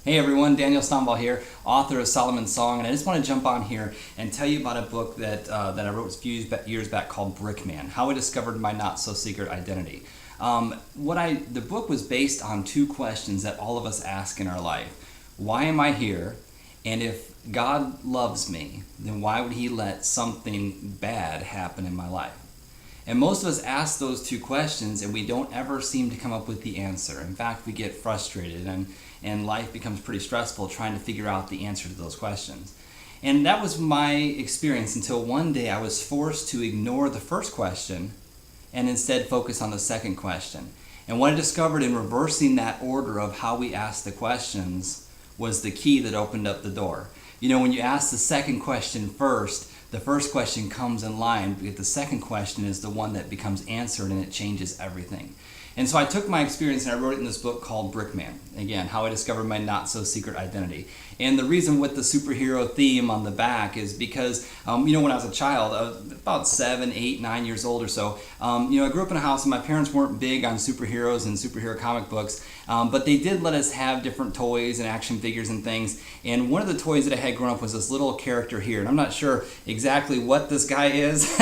Hey everyone, Daniel Stoneball here, author of Solomon's Song, and I just want to jump on here and tell you about a book that I wrote a few years back called Brickman: How I Discovered My Not So Secret Identity. The book was based on two questions that all of us ask in our life. Why am I here? And if God loves me, then why would He let something bad happen in my life? And most of us ask those two questions and we don't ever seem to come up with the answer. In fact, we get frustrated and life becomes pretty stressful trying to figure out the answer to those questions. And that was my experience until one day I was forced to ignore the first question and instead focus on the second question. And what I discovered in reversing that order of how we ask the questions was the key that opened up the door. You know, when you ask the second question first, the first question comes in line, but the second question is the one that becomes answered and it changes everything. And so I took my experience and I wrote it in this book called Brickman. Again, How I Discovered My Not So Secret Identity. And the reason with the superhero theme on the back is because, when I was a child, I was about 7, 8, 9 years old or so, I grew up in a house and my parents weren't big on superheroes and superhero comic books, but they did let us have different toys and action figures and things. And one of the toys that I had growing up was this little character here. And I'm not sure exactly what this guy is,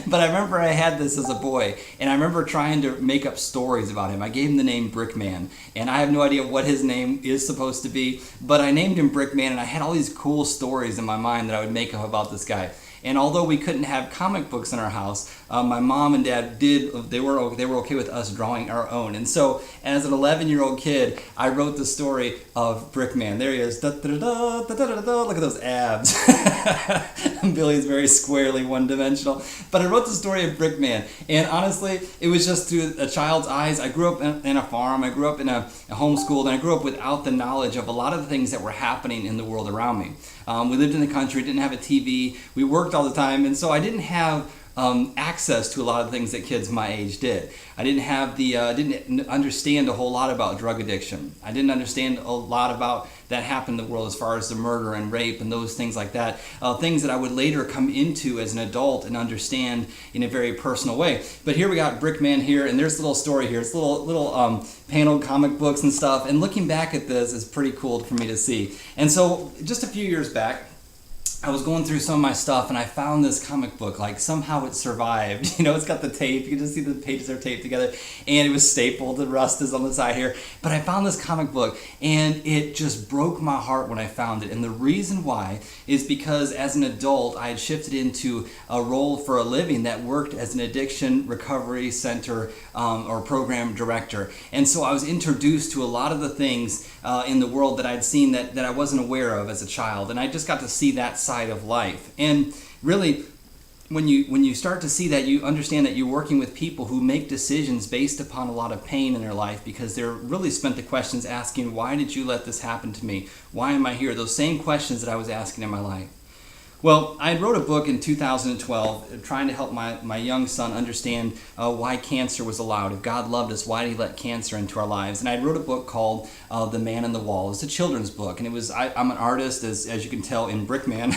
but I remember I had this as a boy. And I remember trying to make up stories about him. I gave him the name Brickman. And I have no idea what his name is supposed to be, but I named him Brickman, and I had all these cool stories in my mind that I would make up about this guy. And although we couldn't have comic books in our house, my mom and dad they were okay with us drawing our own. And so as an 11-year-old kid, I wrote the story of Brickman. There he is. Da, da, da, da, da, da, da. Look at those abs. Billy's very squarely one-dimensional. But I wrote the story of Brickman. And honestly, it was just through a child's eyes. I grew up in a farm. I grew up in a homeschooled, and I grew up without the knowledge of a lot of the things that were happening in the world around me. We lived in the country, didn't have a TV. We worked all the time, and so I didn't have access to a lot of things that kids my age did. I didn't understand a whole lot about drug addiction. I didn't understand a lot about that happened in the world as far as the murder and rape and those things like that. Things that I would later come into as an adult and understand in a very personal way. But here we got Brickman here, and there's a little story here. It's little paneled comic books and stuff. And looking back at this is pretty cool for me to see. And so just a few years back, I was going through some of my stuff and I found this comic book. Like somehow it survived. It's got the tape. You can just see the pages are taped together, and it was stapled. The rust is on the side here. But I found this comic book and it just broke my heart when I found it. And the reason why is because as an adult, I had shifted into a role for a living that worked as an addiction recovery center or program director. And so I was introduced to a lot of the things in the world that I'd seen that I wasn't aware of as a child. And I just got to see that side of life. And really, when you start to see that, you understand that you're working with people who make decisions based upon a lot of pain in their life because they're really spent the questions asking, why did you let this happen to me? Why am I here? Those same questions that I was asking in my life. Well, I wrote a book in 2012 trying to help my young son understand why cancer was allowed. If God loved us, why did He let cancer into our lives? And I wrote a book called The Man in the Wall. It's a children's book, and I'm an artist, as you can tell in Brickman.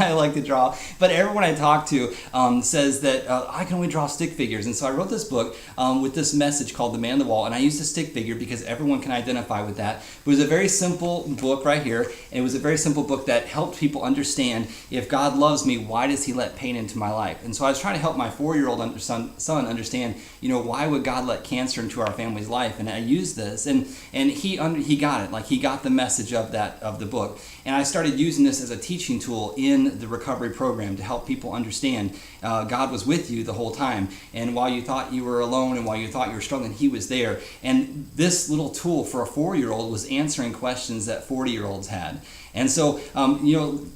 I like to draw, but everyone I talk to says that I can only draw stick figures. And so I wrote this book with this message called The Man in the Wall, and I used a stick figure because everyone can identify with that. It was a very simple book right here, and it was a very simple book that helped people understand, if God loves me, why does He let pain into my life? And so I was trying to help my 4-year-old son understand, why would God let cancer into our family's life? And I used this, and he got it. Like, he got the message of the book. And I started using this as a teaching tool in the recovery program to help people understand God was with you the whole time. And while you thought you were alone and while you thought you were struggling, He was there. And this little tool for a 4-year-old was answering questions that 40-year-olds had. And so,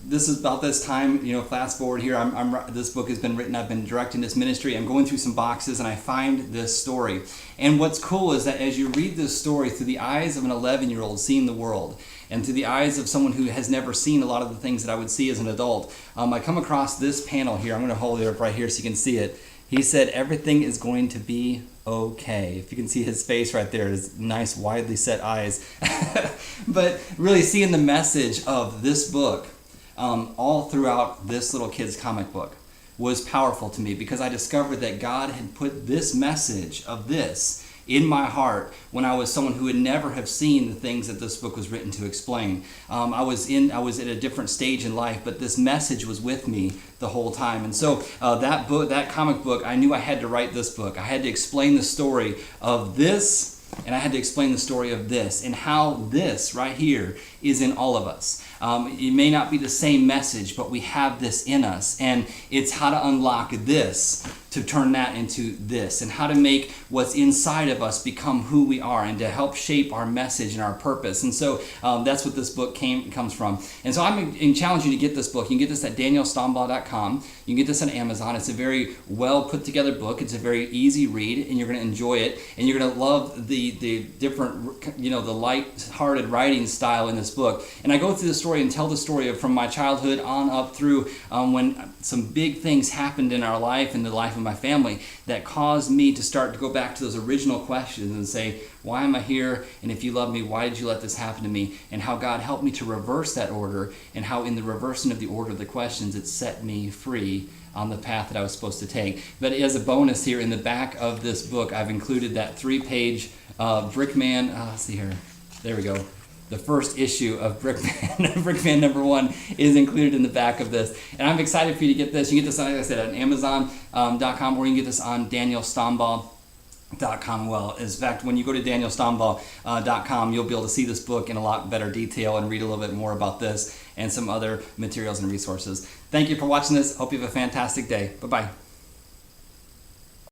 this is about this time, fast forward here, this book has been written, I've been directing this ministry, I'm going through some boxes and I find this story. And what's cool is that as you read this story through the eyes of an 11-year-old seeing the world, and through the eyes of someone who has never seen a lot of the things that I would see as an adult, I come across this panel here. I'm going to hold it up right here so you can see it. He said, everything is going to be okay. If you can see his face right there, his nice, widely set eyes. But really seeing the message of this book all throughout this little kid's comic book was powerful to me because I discovered that God had put this message of this in my heart when I was someone who would never have seen the things that this book was written to explain. I was at a different stage in life, but this message was with me the whole time. And so that comic book, I knew I had to write this book. I had to explain the story of this, and I had to explain the story of this, and how this right here is in all of us. It may not be the same message, but we have this in us, and it's how to unlock this to turn that into this, and how to make what's inside of us become who we are, and to help shape our message and our purpose. And so that's what this book comes from. And so I'm challenging you to get this book. You can get this at danielstombaugh.com. You can get this on Amazon. It's a very well put together book. It's a very easy read, and you're going to enjoy it, and you're going to love the different, the light-hearted writing style in this book. And I go through the story and tell the story from my childhood on up through when some big things happened in our life and the life of my family that caused me to start to go back to those original questions and say, why am I here? And if you love me, why did you let this happen to me? And how God helped me to reverse that order, and how in the reversing of the order of the questions, it set me free on the path that I was supposed to take. But as a bonus here, in the back of this book, I've included that 3-page Brickman, let's see here, there we go. The first issue of Brickman, Brickman #1 is included in the back of this. And I'm excited for you to get this. You can get this, like I said, on Amazon.com, or you can get this on danielstombaugh.com. Well, in fact, when you go to danielstombaugh.com, you'll be able to see this book in a lot better detail and read a little bit more about this and some other materials and resources. Thank you for watching this. Hope you have a fantastic day. Bye-bye.